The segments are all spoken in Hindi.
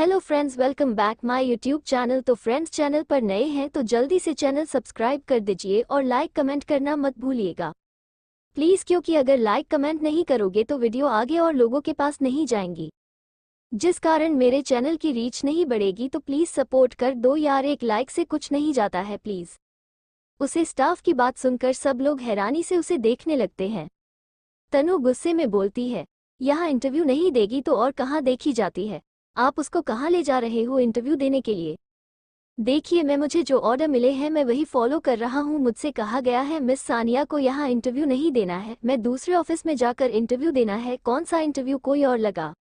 Hello friends, welcome back my YouTube channel. तो फ्रेंड्स, चैनल पर नए हैं तो जल्दी से चैनल सब्सक्राइब कर दीजिए और लाइक कमेंट करना मत भूलिएगा प्लीज़, क्योंकि अगर लाइक कमेंट नहीं करोगे तो वीडियो आगे और लोगों के पास नहीं जाएंगी, जिस कारण मेरे चैनल की रीच नहीं बढ़ेगी। तो प्लीज़ सपोर्ट कर दो यार, एक लाइक से कुछ नहीं जाता है प्लीज़। उसे स्टाफ की बात सुनकर सब लोग हैरानी से उसे देखने लगते हैं। तनु गुस्से में बोलती है, यहाँ इंटरव्यू नहीं देगी तो और कहाँ देखी जाती है? आप उसको कहाँ ले जा रहे हो इंटरव्यू देने के लिए? देखिए, मुझे जो ऑर्डर मिले हैं मैं वही फॉलो कर रहा हूँ। मुझसे कहा गया है मिस सानिया को यहाँ इंटरव्यू नहीं देना है, मैं दूसरे ऑफिस में जाकर इंटरव्यू देना है। कौन सा इंटरव्यू? कोई और लगा?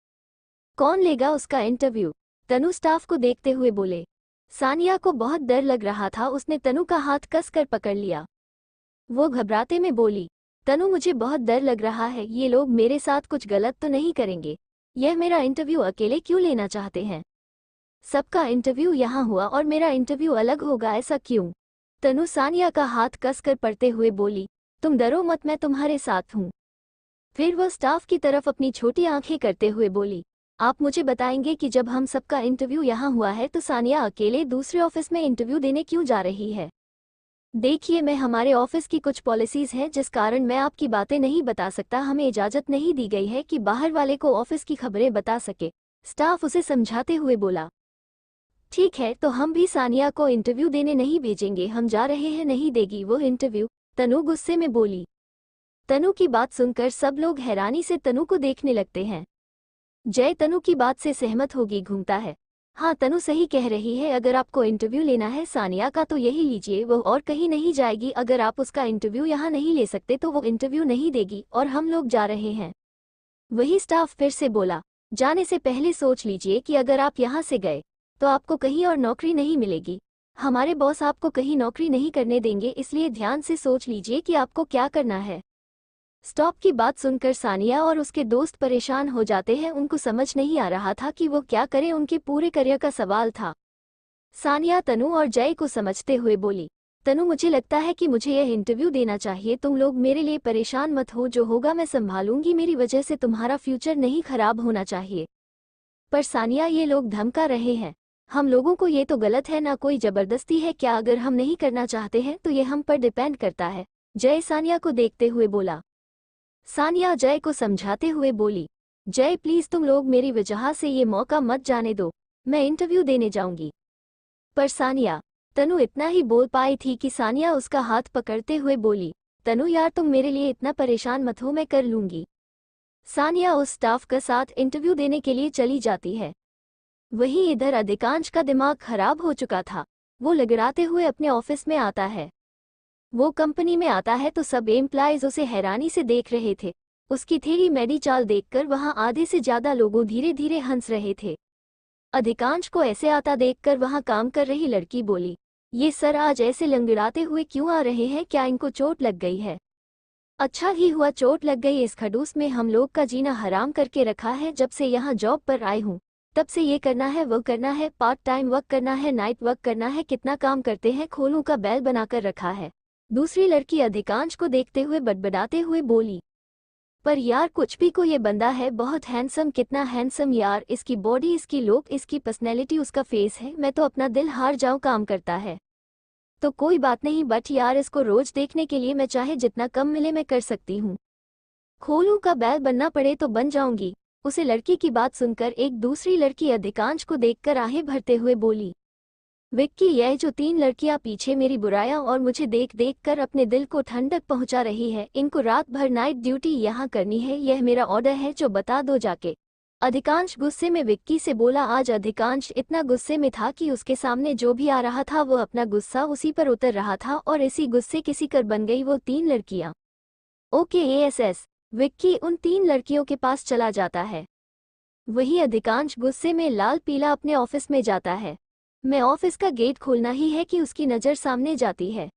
कौन लेगा उसका इंटरव्यू? तनु स्टाफ को देखते हुए बोले। सानिया को बहुत डर लग रहा था, उसने तनु का हाथ कसकर पकड़ लिया। वो घबराते में बोली, तनु मुझे बहुत डर लग रहा है, ये लोग मेरे साथ कुछ गलत तो नहीं करेंगे? यह मेरा इंटरव्यू अकेले क्यों लेना चाहते हैं? सबका इंटरव्यू यहाँ हुआ और मेरा इंटरव्यू अलग होगा, ऐसा क्यों? तनु सानिया का हाथ कसकर पड़ते हुए बोली, तुम डरो मत, मैं तुम्हारे साथ हूँ। फिर वह स्टाफ की तरफ अपनी छोटी आंखें करते हुए बोली, आप मुझे बताएंगे कि जब हम सबका इंटरव्यू यहाँ हुआ है तो सानिया अकेले दूसरे ऑफिस में इंटरव्यू देने क्यों जा रही है? देखिए, हमारे ऑफिस की कुछ पॉलिसीज हैं जिस कारण मैं आपकी बातें नहीं बता सकता। हमें इजाज़त नहीं दी गई है कि बाहर वाले को ऑफिस की खबरें बता सके। स्टाफ उसे समझाते हुए बोला। ठीक है, तो हम भी सानिया को इंटरव्यू देने नहीं भेजेंगे, हम जा रहे हैं। नहीं देगी वो इंटरव्यू? तनु गुस्से में बोली। तनु की बात सुनकर सब लोग हैरानी से तनु को देखने लगते हैं। जय तनु की बात से सहमत होगी, घूमता है। हाँ, तनु सही कह रही है, अगर आपको इंटरव्यू लेना है सानिया का तो यही लीजिए, वो और कहीं नहीं जाएगी। अगर आप उसका इंटरव्यू यहाँ नहीं ले सकते तो वो इंटरव्यू नहीं देगी और हम लोग जा रहे हैं। वही स्टाफ फिर से बोला, जाने से पहले सोच लीजिए कि अगर आप यहाँ से गए तो आपको कहीं और नौकरी नहीं मिलेगी। हमारे बॉस आपको कहीं नौकरी नहीं करने देंगे, इसलिए ध्यान से सोच लीजिए कि आपको क्या करना है। स्टॉप की बात सुनकर सानिया और उसके दोस्त परेशान हो जाते हैं। उनको समझ नहीं आ रहा था कि वो क्या करें, उनके पूरे करियर का सवाल था। सानिया तनु और जय को समझते हुए बोली, तनु मुझे लगता है कि मुझे यह इंटरव्यू देना चाहिए। तुम लोग मेरे लिए परेशान मत हो, जो होगा मैं संभालूंगी। मेरी वजह से तुम्हारा फ्यूचर नहीं खराब होना चाहिए। पर सानिया, ये लोग धमका रहे हैं हम लोगों को, ये तो गलत है ना। कोई जबरदस्ती है क्या? अगर हम नहीं करना चाहते हैं तो ये हम पर डिपेंड करता है। जय सानिया को देखते हुए बोला। सानिया जय को समझाते हुए बोली, जय प्लीज तुम लोग मेरी वजह से ये मौका मत जाने दो, मैं इंटरव्यू देने जाऊंगी। पर सानिया, तनु इतना ही बोल पाई थी कि सानिया उसका हाथ पकड़ते हुए बोली, तनु यार तुम मेरे लिए इतना परेशान मत हो, मैं कर लूंगी। सानिया उस स्टाफ के साथ इंटरव्यू देने के लिए चली जाती है। वहीं इधर अधिकांश का दिमाग खराब हो चुका था। वो लगड़ाते हुए अपने ऑफिस में आता है। वो कंपनी में आता है तो सब एम्प्लॉयज उसे हैरानी से देख रहे थे। उसकी थेरी मेडी चाल देखकर वहां आधे से ज्यादा लोगों धीरे धीरे हंस रहे थे। अधिकांश को ऐसे आता देखकर वहां काम कर रही लड़की बोली, ये सर आज ऐसे लंगड़ाते हुए क्यों आ रहे हैं? क्या इनको चोट लग गई है? अच्छा ही हुआ चोट लग गई, इस खड़ूस में हम लोग का जीना हराम करके रखा है। जब से यहाँ जॉब पर आई हूँ तब से ये करना है, वो करना है, पार्ट टाइम वर्क करना है, नाइट वर्क करना है, कितना काम करते हैं, खोलूं का बैल बनाकर रखा है। दूसरी लड़की अधिकांश को देखते हुए बड़बड़ाते हुए बोली, पर यार कुछ भी को ये बंदा है, बहुत हैंडसम, कितना हैंडसम यार, इसकी बॉडी, इसकी लुक, इसकी पर्सनैलिटी, उसका फेस है, मैं तो अपना दिल हार जाऊं। काम करता है तो कोई बात नहीं, बट यार इसको रोज देखने के लिए मैं चाहे जितना कम मिले मैं कर सकती हूँ। खोलूं का बैल बनना पड़े तो बन जाऊंगी। उसे लड़की की बात सुनकर एक दूसरी लड़की अधिकांश को देखकर आहें भरते हुए बोली, विक्की, यह जो 3 लड़कियां पीछे मेरी बुराइयां और मुझे देख देख कर अपने दिल को ठंडक पहुंचा रही है, इनको रात भर नाइट ड्यूटी यहाँ करनी है, यह मेरा ऑर्डर है, जो बता दो जाके। अधिकांश गुस्से में विक्की से बोला। आज अधिकांश इतना गुस्से में था कि उसके सामने जो भी आ रहा था वो अपना गुस्सा उसी पर उतर रहा था और इसी गुस्से किसी कर बन गई वो 3 लड़कियां। ओके एएसएस, विक्की उन 3 लड़कियों के पास चला जाता है। वही अधिकांश गुस्से में लाल पीला अपने ऑफिस में जाता है। मैं ऑफिस का गेट खोलना ही है कि उसकी नज़र सामने जाती है।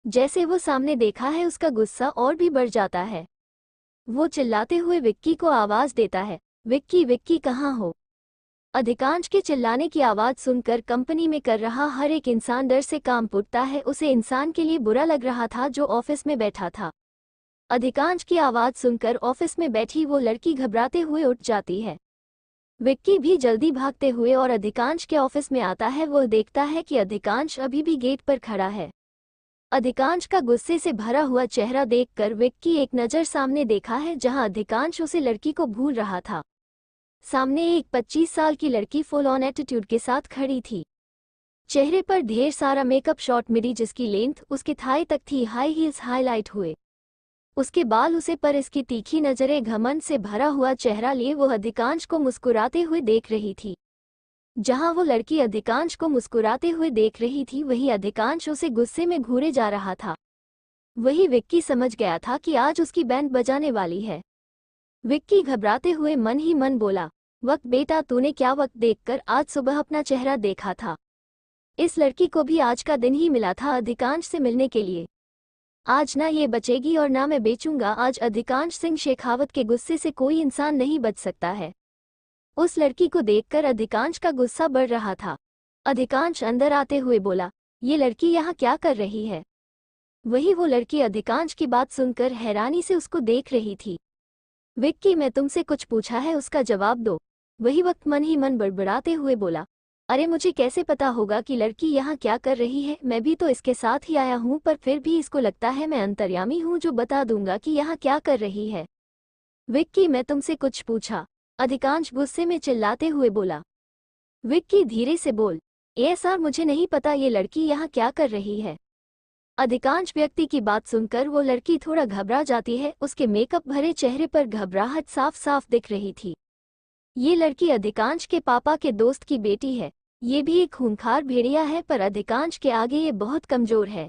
जैसे वो सामने देखा है उसका गुस्सा और भी बढ़ जाता है। वो चिल्लाते हुए विक्की को आवाज देता है, विक्की विक्की कहाँ हो? अधिकांश के चिल्लाने की आवाज सुनकर कंपनी में कर रहा हर एक इंसान डर से कांप उठता है। उसे इंसान के लिए बुरा लग रहा था जो ऑफिस में बैठा था। अधिकांश की आवाज सुनकर ऑफिस में बैठी वो लड़की घबराते हुए उठ जाती है। विक्की भी जल्दी भागते हुए और अधिकांश के ऑफिस में आता है। वह देखता है कि अधिकांश अभी भी गेट पर खड़ा है। अधिकांश का गुस्से से भरा हुआ चेहरा देखकर विक्की एक नज़र सामने देखा है जहां अधिकांश उसे लड़की को भूल रहा था। सामने एक 25 साल की लड़की फुल ऑन एटीट्यूड के साथ खड़ी थी। चेहरे पर ढेर सारा मेकअप, शॉर्ट मिडी जिसकी लेंथ उसके थाई तक थी, हाई हील्स हाईलाइट हुए, उसके बाल उसे पर इसकी तीखी नजरें, घमंड से भरा हुआ चेहरा लिए वो अधिकांश को मुस्कुराते हुए देख रही थी। जहां वो लड़की अधिकांश को मुस्कुराते हुए देख रही थी वहीं अधिकांश उसे गुस्से में घूरे जा रहा था। वही विक्की समझ गया था कि आज उसकी बैंड बजाने वाली है। विक्की घबराते हुए मन ही मन बोला, वक्त बेटा, तूने क्या वक्त देखकर आज सुबह अपना चेहरा देखा था? इस लड़की को भी आज का दिन ही मिला था अधिकांश से मिलने के लिए। आज ना ये बचेगी और ना मैं बेचूंगा। आज अधिकांश सिंह शेखावत के गुस्से से कोई इंसान नहीं बच सकता है। उस लड़की को देखकर अधिकांश का गुस्सा बढ़ रहा था। अधिकांश अंदर आते हुए बोला, ये लड़की यहाँ क्या कर रही है? वही वो लड़की अधिकांश की बात सुनकर हैरानी से उसको देख रही थी। विक्की, मैं तुमसे कुछ पूछा है, उसका जवाब दो। वही वक्त मन ही मन बड़बड़ाते हुए बोला, अरे मुझे कैसे पता होगा कि लड़की यहाँ क्या कर रही है? मैं भी तो इसके साथ ही आया हूँ, पर फिर भी इसको लगता है मैं अंतर्यामी हूँ जो बता दूंगा कि यहाँ क्या कर रही है। विक्की, मैं तुमसे कुछ पूछा? अधिकांश गुस्से में चिल्लाते हुए बोला। विक्की, धीरे से बोल। एएसआर, मुझे नहीं पता ये लड़की यहाँ क्या कर रही है। अधिकांश व्यक्ति की बात सुनकर वो लड़की थोड़ा घबरा जाती है। उसके मेकअप भरे चेहरे पर घबराहट साफ साफ दिख रही थी। ये लड़की अधिकांश के पापा के दोस्त की बेटी है। ये भी एक खूंखार भेड़िया है, पर अधिकांश के आगे ये बहुत कमजोर है।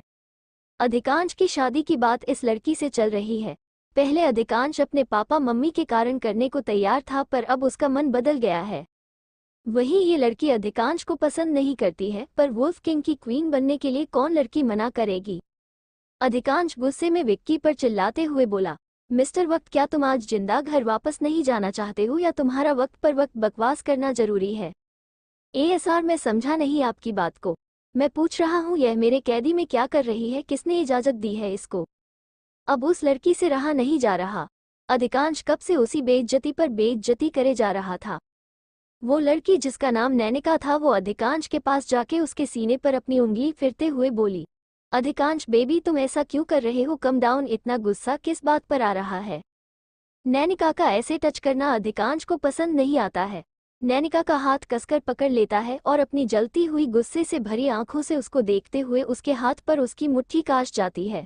अधिकांश की शादी की बात इस लड़की से चल रही है। पहले अधिकांश अपने पापा मम्मी के कारण करने को तैयार था, पर अब उसका मन बदल गया है। वहीं ये लड़की अधिकांश को पसंद नहीं करती है, पर वुल्फ किंग की क्वीन बनने के लिए कौन लड़की मना करेगी? अधिकांश गुस्से में विक्की पर चिल्लाते हुए बोला, मिस्टर वक्त, क्या तुम आज जिंदा घर वापस नहीं जाना चाहते हो या तुम्हारा वक्त पर वक्त बकवास करना जरूरी है? एएसआर, मैं समझा नहीं आपकी बात को। मैं पूछ रहा हूँ यह मेरे कैदी में क्या कर रही है? किसने इजाजत दी है इसको? अब उस लड़की से रहा नहीं जा रहा। अधिकांश कब से उसी बेइज्जती पर बेइज्जती करे जा रहा था। वो लड़की जिसका नाम नैनिका था, वो अधिकांश के पास जाके उसके सीने पर अपनी उंगली फिरते हुए बोली, अधिकांश बेबी, तुम ऐसा क्यों कर रहे हो? कम डाउन, इतना गुस्सा किस बात पर आ रहा है? नैनिका का ऐसे टच करना अधिकांश को पसंद नहीं आता है। नैनिका का हाथ कसकर पकड़ लेता है और अपनी जलती हुई गुस्से से भरी आंखों से उसको देखते हुए उसके हाथ पर उसकी मुट्ठी काश जाती है।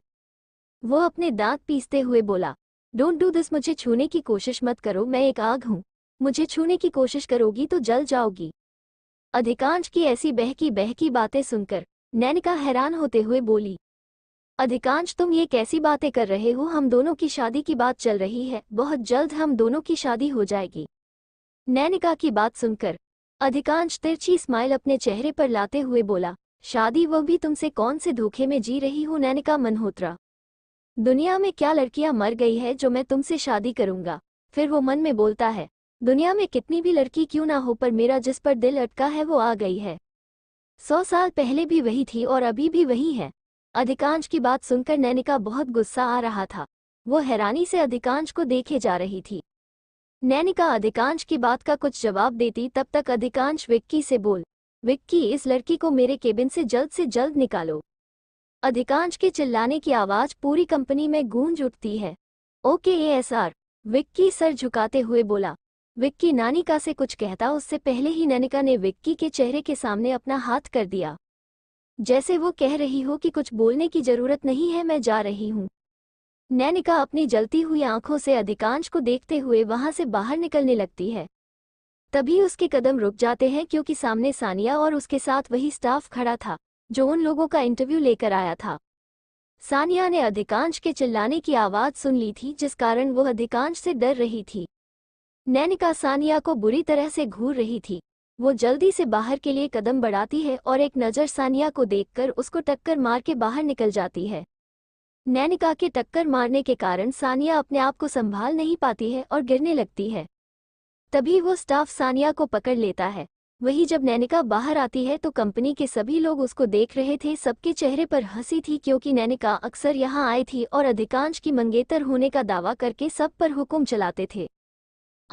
वो अपने दांत पीसते हुए बोला, डोंट डू दिस, मुझे छूने की कोशिश मत करो, मैं एक आग हूँ। मुझे छूने की कोशिश करोगी तो जल जाओगी। अधिकांश की ऐसी बहकी बहकी बातें सुनकर नैनिका हैरान होते हुए बोली, अधिकांश, तुम ये कैसी बातें कर रहे हो? हम दोनों की शादी की बात चल रही है, बहुत जल्द हम दोनों की शादी हो जाएगी। नैनिका की बात सुनकर अधिकांश तिरछी स्माइल अपने चेहरे पर लाते हुए बोला, शादी? वो भी तुमसे? कौन से धोखे में जी रही हूँ नैनिका मल्होत्रा? दुनिया में क्या लड़कियां मर गई है जो मैं तुमसे शादी करूंगा? फिर वो मन में बोलता है, दुनिया में कितनी भी लड़की क्यों ना हो, पर मेरा जिस पर दिल अटका है वो आ गई है। 100 साल पहले भी वही थी और अभी भी वही है। अधिकांश की बात सुनकर नैनिका बहुत गुस्सा आ रहा था। वो हैरानी से अधिकांश को देखे जा रही थी। नैनिका अधिकांश की बात का कुछ जवाब देती तब तक अधिकांश विक्की से बोल, विक्की, इस लड़की को मेरे केबिन से जल्द निकालो। अधिकांश के चिल्लाने की आवाज पूरी कंपनी में गूंज उठती है। ओके एएसआर, विक्की सर झुकाते हुए बोला। विक्की नैनिका से कुछ कहता उससे पहले ही नैनिका ने विक्की के चेहरे के सामने अपना हाथ कर दिया, जैसे वो कह रही हो कि कुछ बोलने की जरूरत नहीं है, मैं जा रही हूँ। नैनिका अपनी जलती हुई आंखों से अधिकांश को देखते हुए वहां से बाहर निकलने लगती है। तभी उसके कदम रुक जाते हैं क्योंकि सामने सानिया और उसके साथ वही स्टाफ खड़ा था जो उन लोगों का इंटरव्यू लेकर आया था। सानिया ने अधिकांश के चिल्लाने की आवाज सुन ली थी, जिस कारण वो अधिकांश से डर रही थी। नैनिका सानिया को बुरी तरह से घूर रही थी। वो जल्दी से बाहर के लिए कदम बढ़ाती है और एक नज़र सानिया को देखकर उसको टक्कर मार के बाहर निकल जाती है। नैनिका के टक्कर मारने के कारण सानिया अपने आप को संभाल नहीं पाती है और गिरने लगती है। तभी वो स्टाफ सानिया को पकड़ लेता है। वही जब नैनिका बाहर आती है तो कंपनी के सभी लोग उसको देख रहे थे। सबके चेहरे पर हंसी थी क्योंकि नैनिका अक्सर यहाँ आई थी और अधिकांश की मंगेतर होने का दावा करके सब पर हुक्म चलाते थे।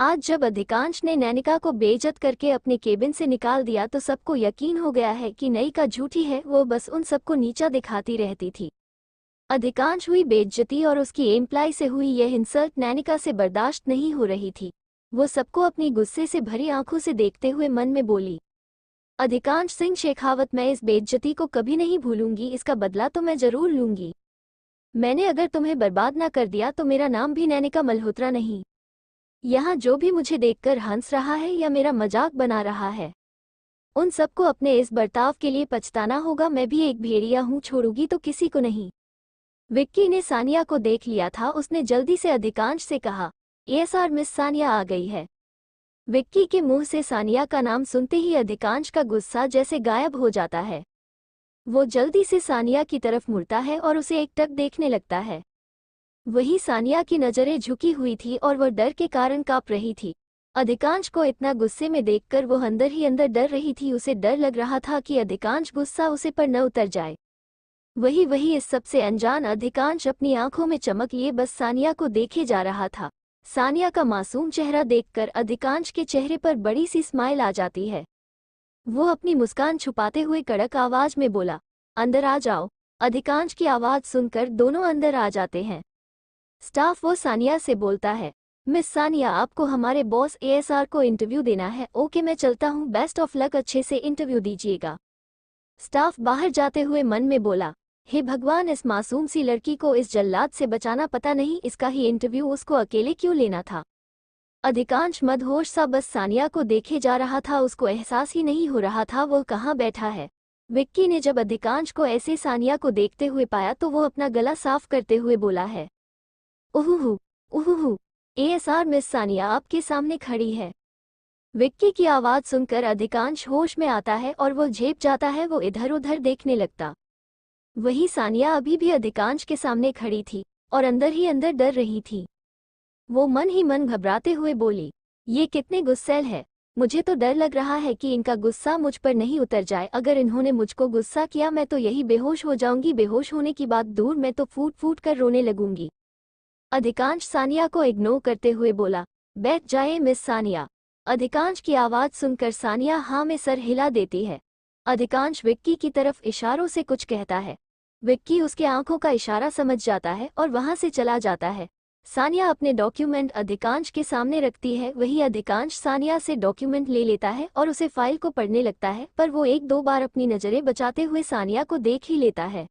आज जब अधिकांश ने नैनिका को बेइज्जत करके अपने केबिन से निकाल दिया तो सबको यकीन हो गया है कि नैनिका झूठी है, वो बस उन सबको नीचा दिखाती रहती थी। अधिकांश हुई बेइज्जती और उसकी एम्प्लॉय से हुई यह इंसल्ट नैनिका से बर्दाश्त नहीं हो रही थी। वो सबको अपनी गुस्से से भरी आंखों से देखते हुए मन में बोली, अधिकांश सिंह शेखावत, मैं इस बेइज्जती को कभी नहीं भूलूंगी, इसका बदला तो मैं जरूर लूंगी। मैंने अगर तुम्हें बर्बाद ना कर दिया तो मेरा नाम भी नैनिका मल्होत्रा नहीं। यहाँ जो भी मुझे देखकर हंस रहा है या मेरा मजाक बना रहा है, उन सबको अपने इस बर्ताव के लिए पछताना होगा। मैं भी एक भेड़िया हूँ, छोड़ूंगी तो किसी को नहीं। विक्की ने सानिया को देख लिया था। उसने जल्दी से अधिकांश से कहा, एएसआर मिस सानिया आ गई है। विक्की के मुंह से सानिया का नाम सुनते ही अधिकांश का गुस्सा जैसे गायब हो जाता है। वो जल्दी से सानिया की तरफ मुड़ता है और उसे एकटक देखने लगता है। वही सानिया की नजरें झुकी हुई थी और वह डर के कारण कांप रही थी। अधिकांश को इतना गुस्से में देखकर वो अंदर ही अंदर डर रही थी। उसे डर लग रहा था कि अधिकांश गुस्सा उसे पर न उतर जाए। वही इस सबसे अनजान अधिकांश अपनी आंखों में चमक लिए बस सानिया को देखे जा रहा था। सानिया का मासूम चेहरा देखकर अधिकांश के चेहरे पर बड़ी सी स्माइल आ जाती है। वो अपनी मुस्कान छुपाते हुए कड़क आवाज में बोला, अंदर आ जाओ। अधिकांश की आवाज सुनकर दोनों अंदर आ जाते हैं। स्टाफ वो सानिया से बोलता है, मिस सानिया, आपको हमारे बॉस एएसआर को इंटरव्यू देना है। ओके, मैं चलता हूँ, बेस्ट ऑफ लक, अच्छे से इंटरव्यू दीजिएगा। स्टाफ बाहर जाते हुए मन में बोला, हे भगवान, इस मासूम सी लड़की को इस जल्लाद से बचाना, पता नहीं इसका ही इंटरव्यू उसको अकेले क्यों लेना था। अधिकांश मदहोश सा बस सानिया को देखे जा रहा था। उसको एहसास ही नहीं हो रहा था वो कहाँ बैठा है। विक्की ने जब अधिकांश को ऐसे सानिया को देखते हुए पाया तो वो अपना गला साफ करते हुए बोला है, उहुहु, एएसआर मिस सानिया आपके सामने खड़ी है। विक्की की आवाज सुनकर अधिकांश होश में आता है और वो झेप जाता है। वो इधर उधर देखने लगता। वही सानिया अभी भी अधिकांश के सामने खड़ी थी और अंदर ही अंदर डर रही थी। वो मन ही मन घबराते हुए बोली, ये कितने गुस्सैल है। मुझे तो डर लग रहा है कि इनका गुस्सा मुझ पर नहीं उतर जाए। अगर इन्होंने मुझको गुस्सा किया मैं तो यही बेहोश हो जाऊंगी। बेहोश होने की बात दूर, मैं तो फूट फूट कर रोने लगूंगी। अधिकांश सानिया को इग्नोर करते हुए बोला, बैठ जाए मिस सानिया। अधिकांश की आवाज सुनकर सानिया हाँ में सर हिला देती है। अधिकांश विक्की की तरफ इशारों से कुछ कहता है। विक्की उसके आंखों का इशारा समझ जाता है और वहां से चला जाता है। सानिया अपने डॉक्यूमेंट अधिकांश के सामने रखती है। वही अधिकांश सानिया से डॉक्यूमेंट ले लेता है और उसे फाइल को पढ़ने लगता है, पर वो एक दो बार अपनी नजरें बचाते हुए सानिया को देख ही लेता है।